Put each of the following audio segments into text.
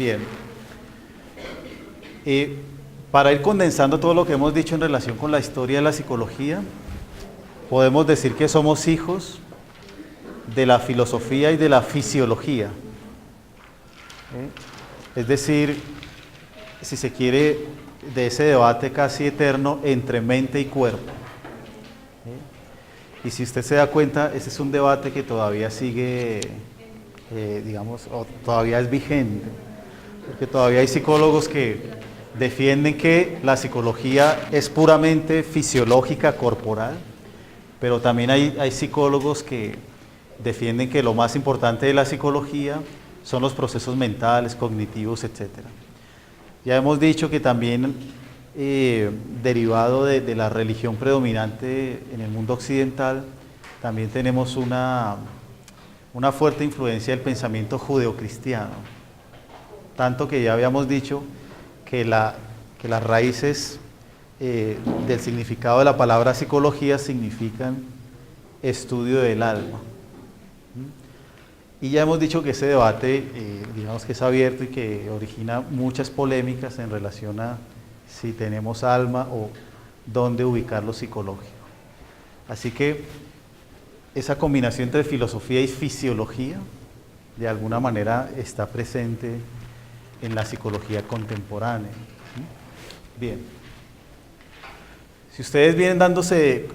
Bien. Para ir condensando todo lo que hemos dicho en relación con la historia de la psicología, podemos decir que somos hijos de la filosofía y de la fisiología. Es decir, si se quiere, de ese debate casi eterno entre mente y cuerpo. Y si usted se da cuenta, ese es un debate que todavía sigue, digamos, o todavía es vigente, porque todavía hay psicólogos que defienden que la psicología es puramente fisiológica, corporal, pero también hay psicólogos que defienden que lo más importante de la psicología son los procesos mentales, cognitivos, etc. Ya hemos dicho que también, derivado de la religión predominante en el mundo occidental, también tenemos una fuerte influencia del pensamiento judeocristiano. Tanto que ya habíamos dicho que las raíces del significado de la palabra psicología significan estudio del alma. Y ya hemos dicho que ese debate, digamos que es abierto y que origina muchas polémicas en relación a si tenemos alma o dónde ubicar lo psicológico. Así que esa combinación entre filosofía y fisiología, de alguna manera, está presente en la psicología contemporánea. Bien. Si ustedes vienen dándose,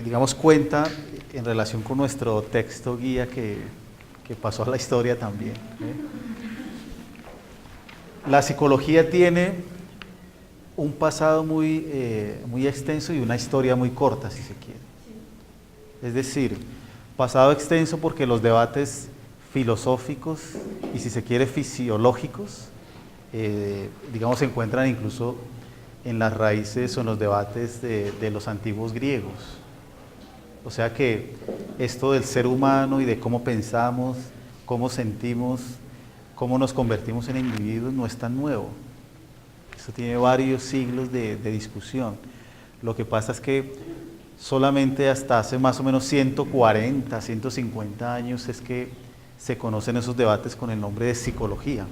digamos, cuenta en relación con nuestro texto guía que pasó a la historia también. La psicología tiene un pasado muy extenso y una historia muy corta, si se quiere. Es decir, pasado extenso porque los debates filosóficos y, si se quiere, fisiológicos, digamos, se encuentran incluso en las raíces o en los debates de los antiguos griegos. O sea que esto del ser humano y de cómo pensamos, cómo sentimos, cómo nos convertimos en individuos no es tan nuevo. Eso tiene varios siglos de discusión. Lo que pasa es que solamente hasta hace más o menos 140, 150 años es que se conocen esos debates con el nombre de psicología.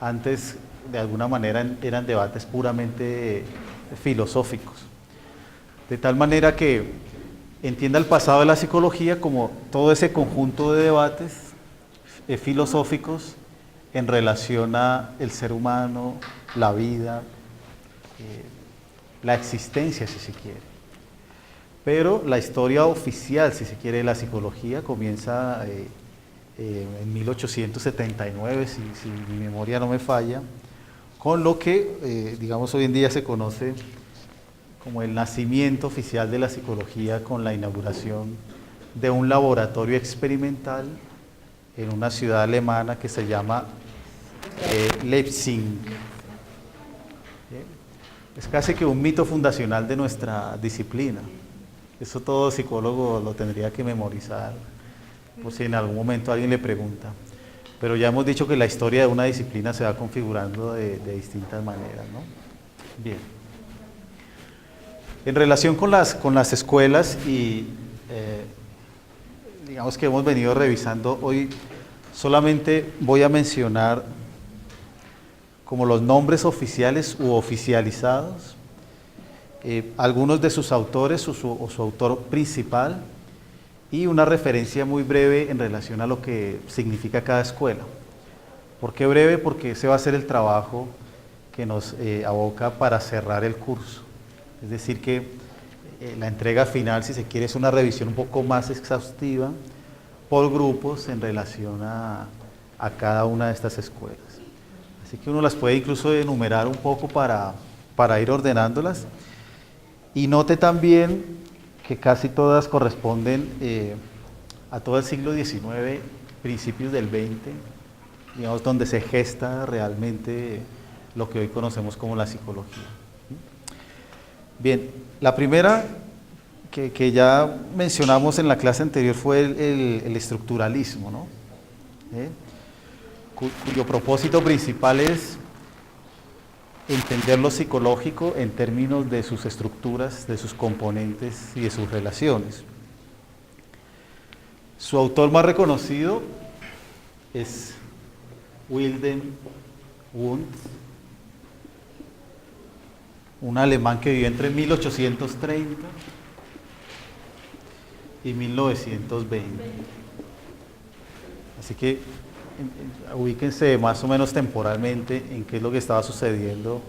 Antes, de alguna manera, eran debates puramente filosóficos. De tal manera que entienda el pasado de la psicología como todo ese conjunto de debates filosóficos en relación a el ser humano, la vida, la existencia, si se quiere. Pero la historia oficial, si se quiere, de la psicología comienza en 1879, si mi memoria no me falla, con lo que, digamos, hoy en día se conoce como el nacimiento oficial de la psicología, con la inauguración de un laboratorio experimental en una ciudad alemana que se llama Leipzig. Es casi que un mito fundacional de nuestra disciplina. Eso todo psicólogo lo tendría que memorizar, por si en algún momento alguien le pregunta. Pero ya hemos dicho que la historia de una disciplina se va configurando de distintas maneras, ¿no? Bien. En relación con las escuelas y digamos que hemos venido revisando hoy, solamente voy a mencionar como los nombres oficiales u oficializados, algunos de sus autores o su autor principal, y una referencia muy breve en relación a lo que significa cada escuela. ¿Por qué breve? Porque ese va a ser el trabajo que nos aboca para cerrar el curso. Es decir que la entrega final, si se quiere, es una revisión un poco más exhaustiva por grupos en relación a cada una de estas escuelas. Así que uno las puede incluso enumerar un poco para ir ordenándolas. Y note también que casi todas corresponden a todo el siglo XIX, principios del XX, digamos, donde se gesta realmente lo que hoy conocemos como la psicología. Bien, la primera que ya mencionamos en la clase anterior fue el estructuralismo, ¿no? Cuyo propósito principal es entender lo psicológico en términos de sus estructuras, de sus componentes y de sus relaciones. Su autor más reconocido es Wilhelm Wundt, un alemán que vivió entre 1830 y 1920. Así que ubíquense más o menos temporalmente en qué es lo que estaba sucediendo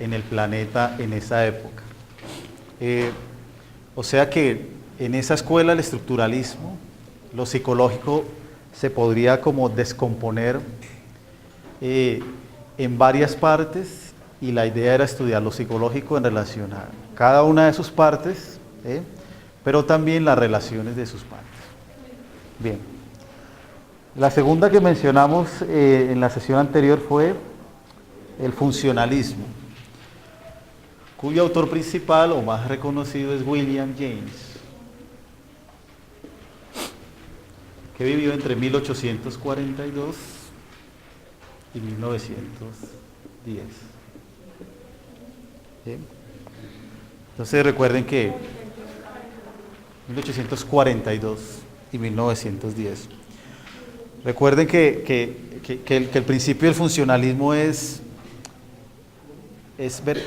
en el planeta en esa época. O sea que en esa escuela el estructuralismo, lo psicológico se podría como descomponer en varias partes, y la idea era estudiar lo psicológico en relación a cada una de sus partes, pero también las relaciones de sus partes. Bien. La segunda que mencionamos en la sesión anterior fue el funcionalismo, cuyo autor principal o más reconocido es William James, que vivió entre 1842 y 1910. ¿Sí? Entonces recuerden que 1842 y 1910. Recuerden que el principio del funcionalismo es ver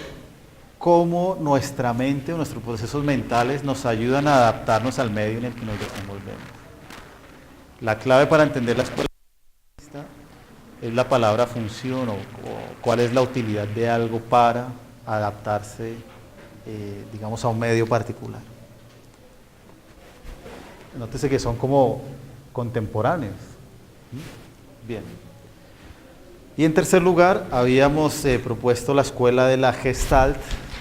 cómo nuestra mente o nuestros procesos mentales nos ayudan a adaptarnos al medio en el que nos desenvolvemos. La clave para entender la escuela es la palabra función, o cuál es la utilidad de algo para adaptarse, digamos, a un medio particular. Nótese que son como contemporáneos. Bien. Y en tercer lugar, habíamos propuesto la escuela de la Gestalt,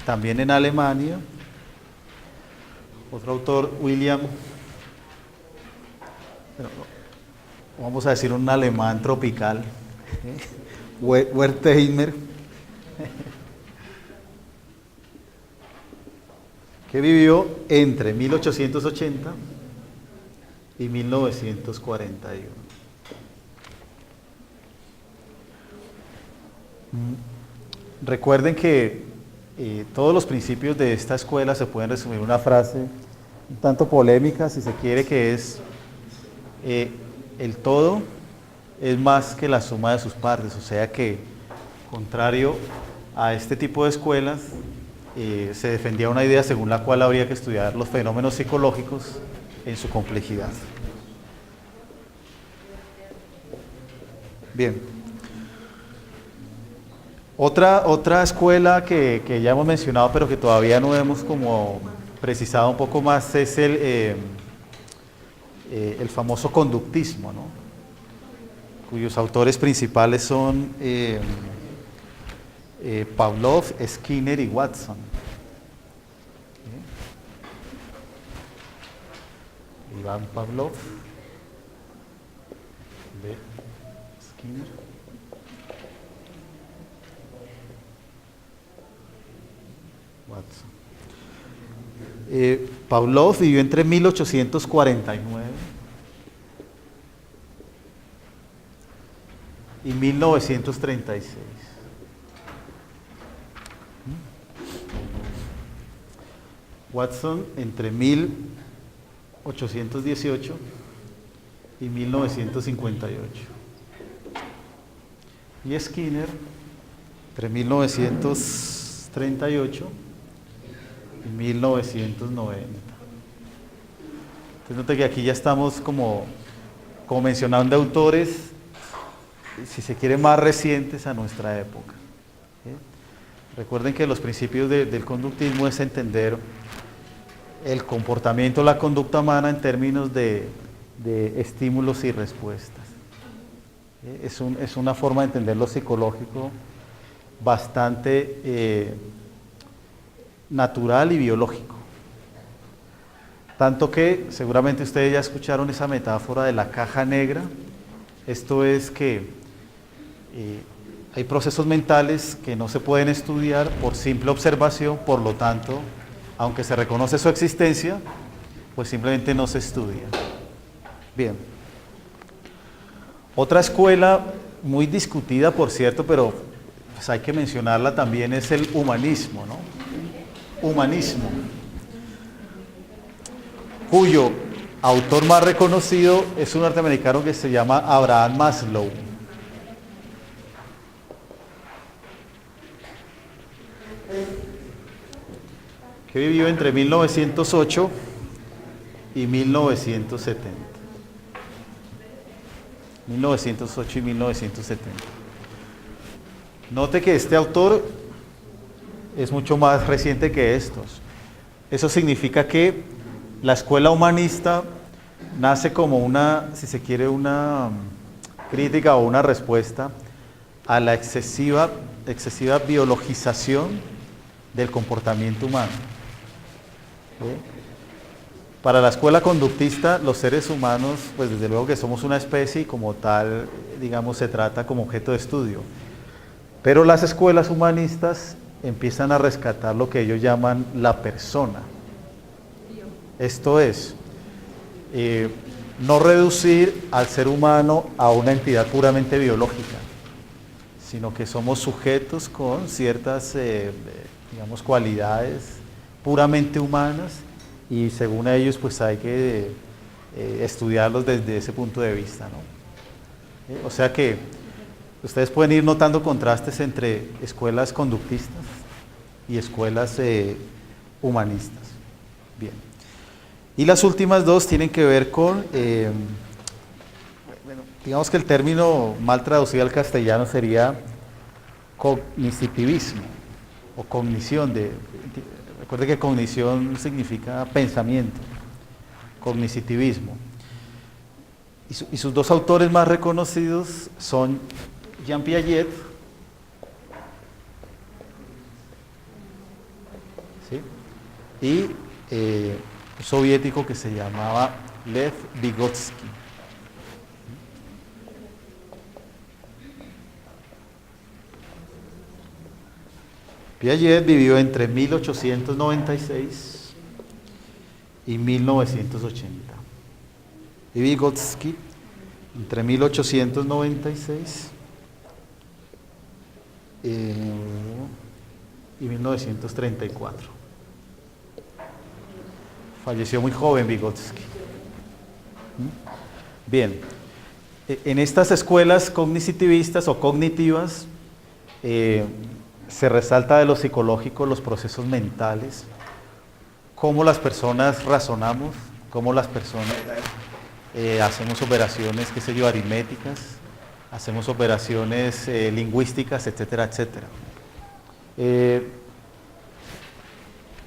también en Alemania. Otro autor, vamos a decir un alemán tropical, Wertheimer, que vivió entre 1880 y 1941. Recuerden que todos los principios de esta escuela se pueden resumir en una frase un tanto polémica, si se quiere, que es el todo es más que la suma de sus partes. O sea que, contrario a este tipo de escuelas, se defendía una idea según la cual habría que estudiar los fenómenos psicológicos en su complejidad. Bien. Otra escuela que ya hemos mencionado, pero que todavía no hemos como precisado un poco más, es el famoso conductismo, ¿no? Cuyos autores principales son Pavlov, Skinner y Watson. Iván Pavlov, de Skinner. Watson. Pavlov vivió entre 1849 y 1936. Watson entre 1818 y 1958. Y Skinner entre 1938 y 1990. Entonces note que aquí ya estamos como mencionando autores, si se quiere, más recientes a nuestra época. Recuerden que los principios del conductismo es entender el comportamiento, la conducta humana en términos de estímulos y respuestas. Es una forma de entender lo psicológico bastante natural y biológico. Tanto que seguramente ustedes ya escucharon esa metáfora de la caja negra. Esto es que hay procesos mentales que no se pueden estudiar por simple observación, por lo tanto, aunque se reconoce su existencia, pues simplemente no se estudia. Bien. Otra escuela muy discutida, por cierto, pero pues hay que mencionarla también, es el humanismo, ¿no? Humanismo, cuyo autor más reconocido es un norteamericano que se llama Abraham Maslow. que vivió entre 1908 y 1970. 1908 y 1970. Note que este autor es mucho más reciente que estos. Eso significa que la escuela humanista nace como una, si se quiere, una crítica o una respuesta a la excesiva biologización del comportamiento humano. ¿Sí? Para la escuela conductista, los seres humanos, pues desde luego que somos una especie y como tal, digamos, se trata como objeto de estudio. Pero las escuelas humanistas empiezan a rescatar lo que ellos llaman la persona. Esto es, no reducir al ser humano a una entidad puramente biológica, sino que somos sujetos con ciertas, digamos, cualidades puramente humanas y según ellos pues hay que estudiarlos desde ese punto de vista, ¿no? O sea que ustedes pueden ir notando contrastes entre escuelas conductistas y escuelas humanistas. Bien. Y las últimas dos tienen que ver con, bueno, digamos que el término mal traducido al castellano sería cognitivismo o cognición. Recuerde que cognición significa pensamiento, cognitivismo. Y sus dos autores más reconocidos son Jean Piaget, ¿sí? Y un soviético que se llamaba Lev Vygotsky. Piaget vivió entre 1896 y 1980. Y Vygotsky entre 1896 y 1934. Falleció muy joven Vygotsky. Bien, en estas escuelas cognitivistas o cognitivas se resalta de lo psicológico los procesos mentales, cómo las personas razonamos, cómo las personas hacemos operaciones, qué sé yo, aritméticas, hacemos operaciones lingüísticas, etcétera, etcétera.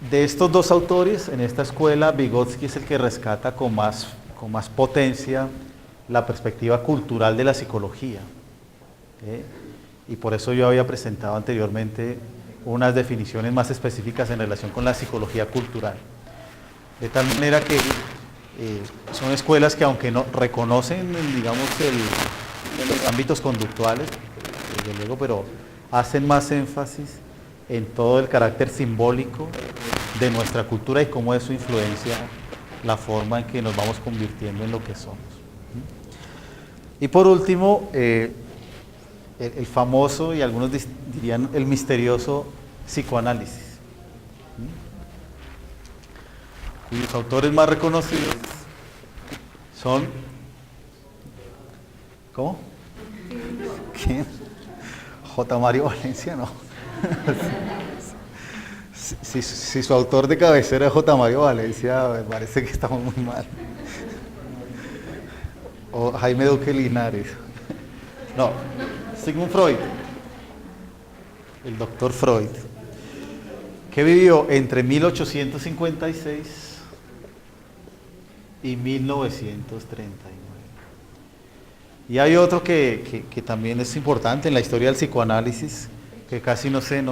De estos dos autores, en esta escuela, Vygotsky es el que rescata con más potencia la perspectiva cultural de la psicología. Y por eso yo había presentado anteriormente unas definiciones más específicas en relación con la psicología cultural. De tal manera que son escuelas que aunque no reconocen, digamos, los ámbitos conductuales, desde luego, pero hacen más énfasis en todo el carácter simbólico de nuestra cultura y cómo eso influencia la forma en que nos vamos convirtiendo en lo que somos. Y por último, el famoso y algunos dirían el misterioso psicoanálisis, cuyos autores más reconocidos son, ¿cómo? ¿Quién? J. Mario Valencia, no. Si su autor de cabecera es J. Mario Valencia, me parece que estamos muy mal. O Jaime Duque Linares. No, Sigmund Freud, el doctor Freud, que vivió entre 1856 y 1939. Y hay otro que también es importante en la historia del psicoanálisis, que casi no se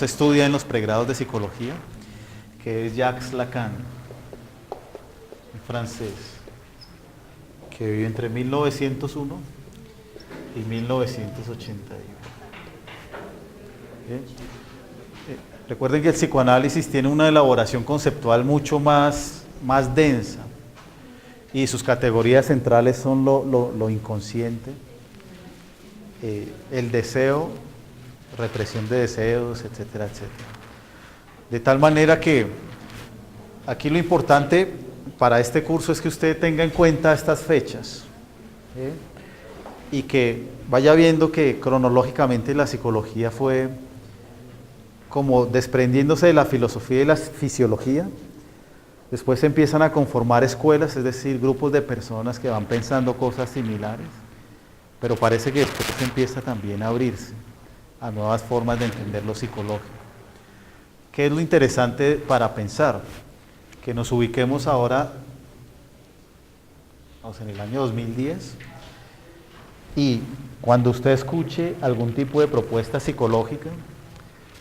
estudia en los pregrados de psicología, que es Jacques Lacan, un francés, que vivió entre 1901 y 1981. Recuerden que el psicoanálisis tiene una elaboración conceptual mucho más densa y sus categorías centrales son lo inconsciente, el deseo, represión de deseos, etcétera, etcétera. De tal manera que aquí lo importante para este curso es que usted tenga en cuenta estas fechas y que vaya viendo que cronológicamente la psicología fue como desprendiéndose de la filosofía y la fisiología. Después se empiezan a conformar escuelas, es decir, grupos de personas que van pensando cosas similares, pero parece que después se empieza también a abrirse a nuevas formas de entender lo psicológico. ¿Qué es lo interesante para pensar? Que nos ubiquemos ahora, en el año 2010, y cuando usted escuche algún tipo de propuesta psicológica,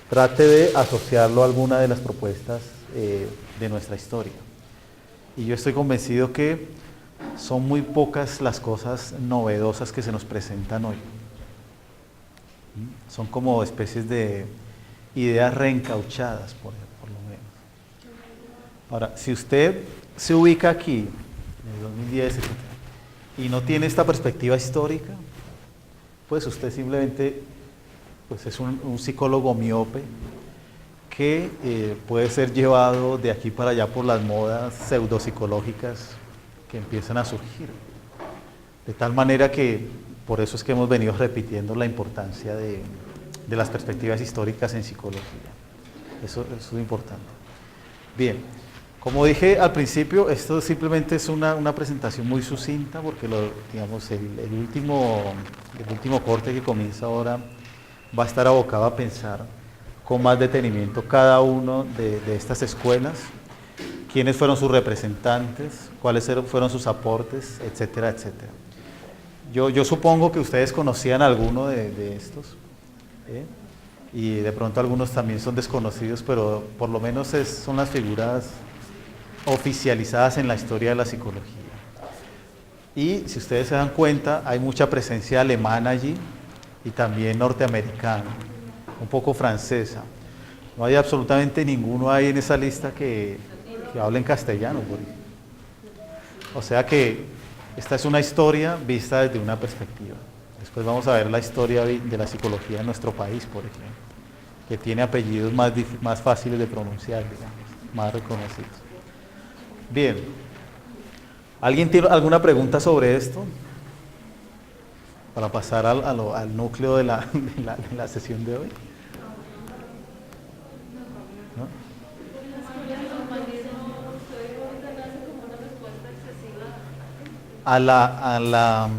trate de asociarlo a alguna de las propuestas de nuestra historia. Y yo estoy convencido que son muy pocas las cosas novedosas que se nos presentan hoy. Son como especies de ideas reencauchadas, por lo menos. Ahora, si usted se ubica aquí, en el 2010, etc., y no tiene esta perspectiva histórica, pues usted simplemente pues es un psicólogo miope que puede ser llevado de aquí para allá por las modas pseudopsicológicas que empiezan a surgir. De tal manera que por eso es que hemos venido repitiendo la importancia de las perspectivas históricas en psicología. Eso es importante. Bien, como dije al principio, esto simplemente es una presentación muy sucinta porque digamos, el último corte que comienza ahora va a estar abocado a pensar con más detenimiento cada uno de estas escuelas, quiénes fueron sus representantes, cuáles fueron sus aportes, etcétera, etcétera. Yo supongo que ustedes conocían alguno de estos, y de pronto algunos también son desconocidos, pero por lo menos son las figuras oficializadas en la historia de la psicología. Y si ustedes se dan cuenta, hay mucha presencia alemana allí y también norteamericana, un poco francesa. No hay absolutamente ninguno ahí en esa lista que hable en castellano, por ejemplo. O sea que esta es una historia vista desde una perspectiva. Después vamos a ver la historia de la psicología en nuestro país, por ejemplo, que tiene apellidos más fáciles de pronunciar, digamos, más reconocidos. Bien, ¿alguien tiene alguna pregunta sobre esto? Para pasar al núcleo de la sesión de hoy. ¿No? A la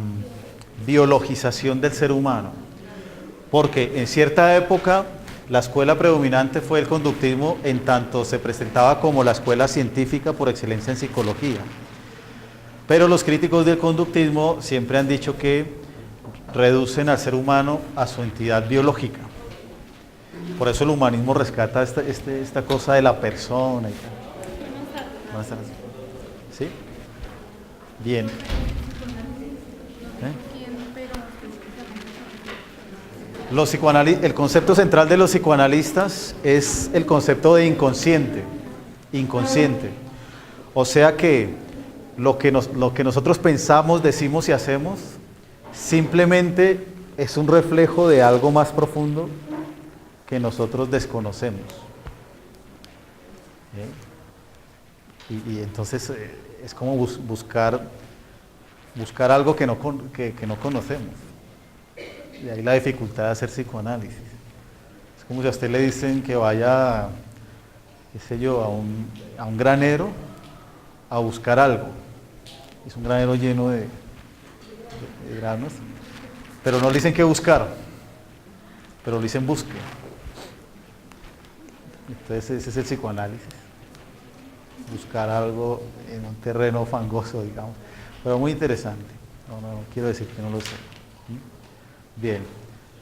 biologización del ser humano, porque en cierta época la escuela predominante fue el conductismo, en tanto se presentaba como la escuela científica por excelencia en psicología, pero los críticos del conductismo siempre han dicho que reducen al ser humano a su entidad biológica. Por eso el humanismo rescata esta cosa de la persona y tal. ¿Sí? Bien. El concepto central de los psicoanalistas es el concepto de inconsciente. O sea que lo que nosotros pensamos, decimos y hacemos simplemente es un reflejo de algo más profundo que nosotros desconocemos. Y entonces es como buscar algo que no conocemos. De ahí la dificultad de hacer psicoanálisis. Es como si a usted le dicen que vaya, qué sé yo, a un granero a buscar algo. Es un granero lleno de granos, pero no le dicen qué buscar, pero le dicen busque. Entonces ese es el psicoanálisis. Buscar algo en un terreno fangoso, digamos. Pero muy interesante. No quiero decir que no lo sé. Bien.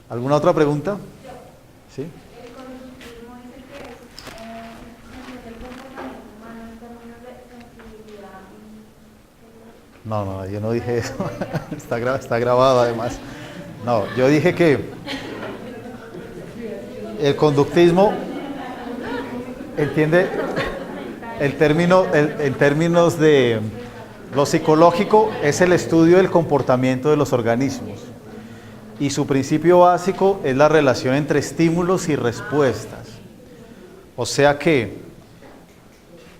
¿Alguna otra pregunta? ¿Sí? El conductismo dice que es el comportamiento humano en términos de sensibilidad. No, yo no dije eso. Está grabado además. No, yo dije que el conductismo, entiende, en términos de lo psicológico, es el estudio del comportamiento de los organismos. Y su principio básico es la relación entre estímulos y respuestas. O sea que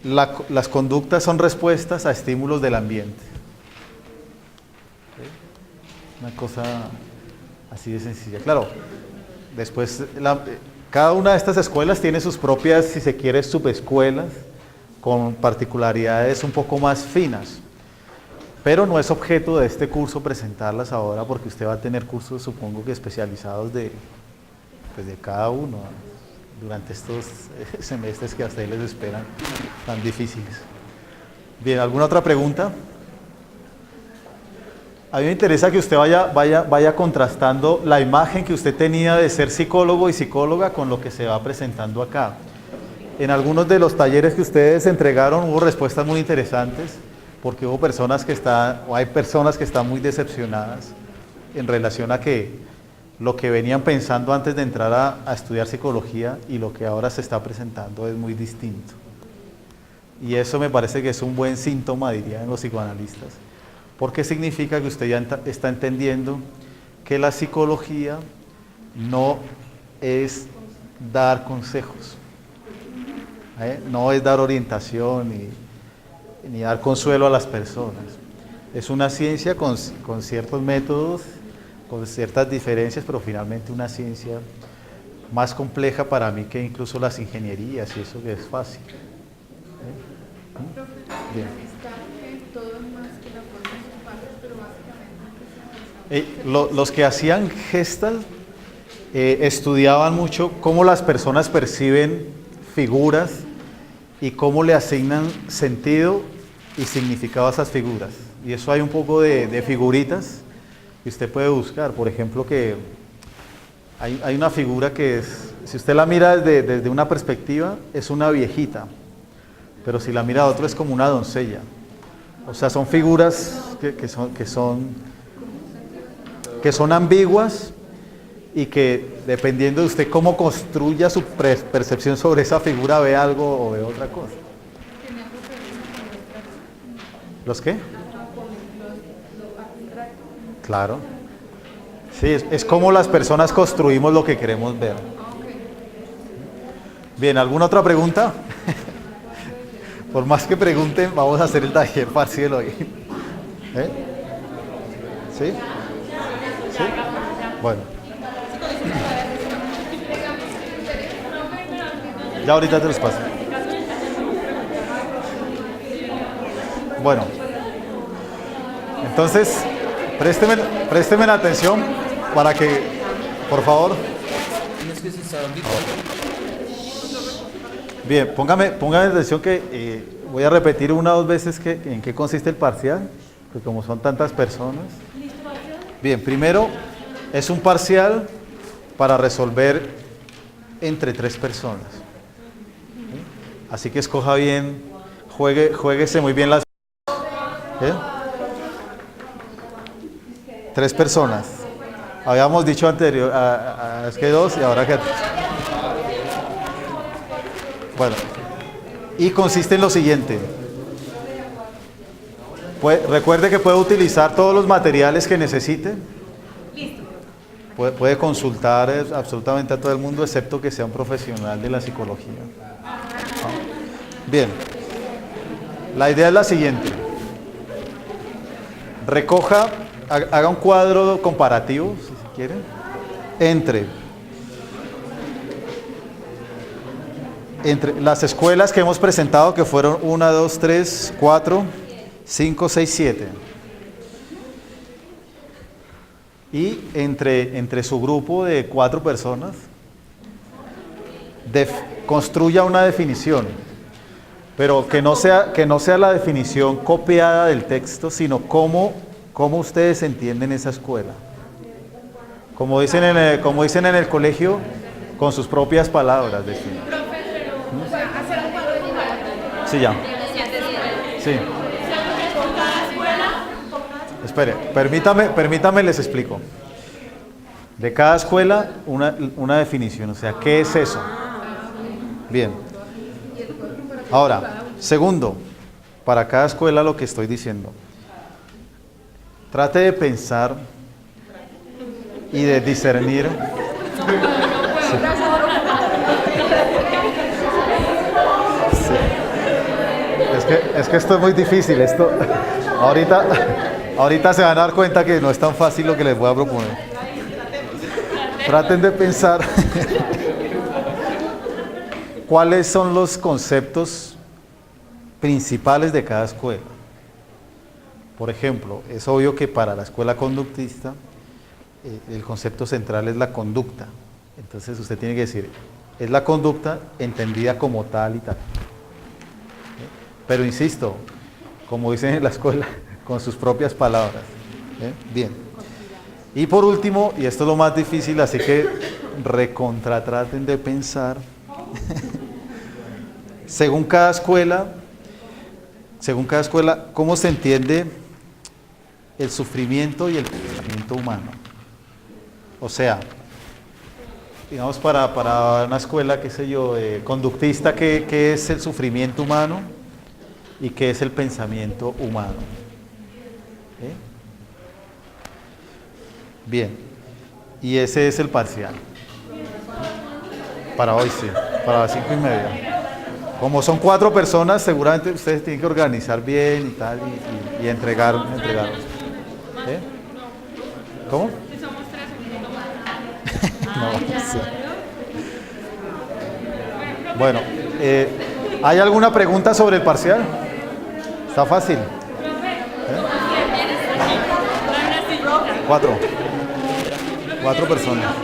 las conductas son respuestas a estímulos del ambiente. Una cosa así de sencilla. Claro, después Cada una de estas escuelas tiene sus propias, si se quiere, subescuelas, con particularidades un poco más finas. Pero no es objeto de este curso presentarlas ahora, porque usted va a tener cursos, supongo que especializados de cada uno durante estos semestres que a ustedes les esperan tan difíciles. Bien, ¿alguna otra pregunta? A mí me interesa que usted vaya contrastando la imagen que usted tenía de ser psicólogo y psicóloga con lo que se va presentando acá. En algunos de los talleres que ustedes entregaron hubo respuestas muy interesantes, porque hay personas que están muy decepcionadas en relación a que lo que venían pensando antes de entrar a estudiar psicología y lo que ahora se está presentando es muy distinto. Y eso me parece que es un buen síntoma, dirían los psicoanalistas, porque significa que usted ya está entendiendo que la psicología no es dar consejos, no es dar orientación ni dar consuelo a las personas. Es una ciencia con ciertos métodos, con ciertas diferencias, pero finalmente una ciencia más compleja para mí que incluso las ingenierías, y eso que es fácil. Bien. Los que hacían Gestalt estudiaban mucho cómo las personas perciben figuras y cómo le asignan sentido y significado a esas figuras. Y eso hay un poco de figuritas que usted puede buscar. Por ejemplo, que hay una figura que es, si usted la mira desde una perspectiva, es una viejita, pero si la mira de otro es como una doncella. O sea, son figuras que son ambiguas y que dependiendo de usted cómo construya su percepción sobre esa figura, ve algo o ve otra cosa. ¿Los qué? Claro. Sí, es como las personas construimos lo que queremos ver. Bien, ¿alguna otra pregunta? Por más que pregunten, vamos a hacer el taller parcial hoy. ¿Sí? ¿Sí? Bueno. Ya ahorita te los paso. Bueno. Entonces, présteme la atención para que, por favor. Bien, póngame atención que voy a repetir una o dos veces en qué consiste el parcial, porque como son tantas personas. Bien, primero es un parcial para resolver entre 3 personas. Así que escoja bien, juéguese muy bien las... ¿Eh? 3 personas. Habíamos dicho anterior, es que 2 y ahora que... Bueno, y consiste en lo siguiente. Recuerde que puede utilizar todos los materiales que necesite. Puede consultar absolutamente a todo el mundo, excepto que sea un profesional de la psicología. Bien, la idea es la siguiente. Haga un cuadro comparativo, si se quiere, entre las escuelas que hemos presentado, que fueron 1, 2, 3, 4, 5, 6, 7. Y entre su grupo de 4 personas, construya una definición, pero que no sea la definición copiada del texto, sino cómo ustedes entienden esa escuela. Como dicen en el colegio, con sus propias palabras. Sí, ya. Sí. Espere, permítame, les explico. De cada escuela, una definición, o sea, ¿qué es eso? Bien. Ahora, segundo, para cada escuela lo que estoy diciendo. Trate de pensar y de discernir. Sí. Sí. Es que esto es muy difícil. Ahorita se van a dar cuenta que no es tan fácil lo que les voy a proponer. Traten de pensar. ¿cuáles son los conceptos principales de cada escuela? Por ejemplo, es obvio que para la escuela conductista el concepto central es la conducta. Entonces usted tiene que decir, es la conducta entendida como tal y tal. Pero insisto, como dicen en la escuela, con sus propias palabras. Bien. Y por último, y esto es lo más difícil, así que recontratraten de pensar, según cada escuela, ¿cómo se entiende el sufrimiento y el pensamiento humano? O sea, digamos para una escuela, qué sé yo, conductista, ¿qué es el sufrimiento humano y qué es el pensamiento humano? Bien, y ese es el parcial. Para hoy sí, para las 5:30. Como son 4 personas, seguramente ustedes tienen que organizar bien y tal, y entregar. ¿Cómo? No, sí. Bueno, ¿hay alguna pregunta sobre el parcial? Está fácil. 4 personas.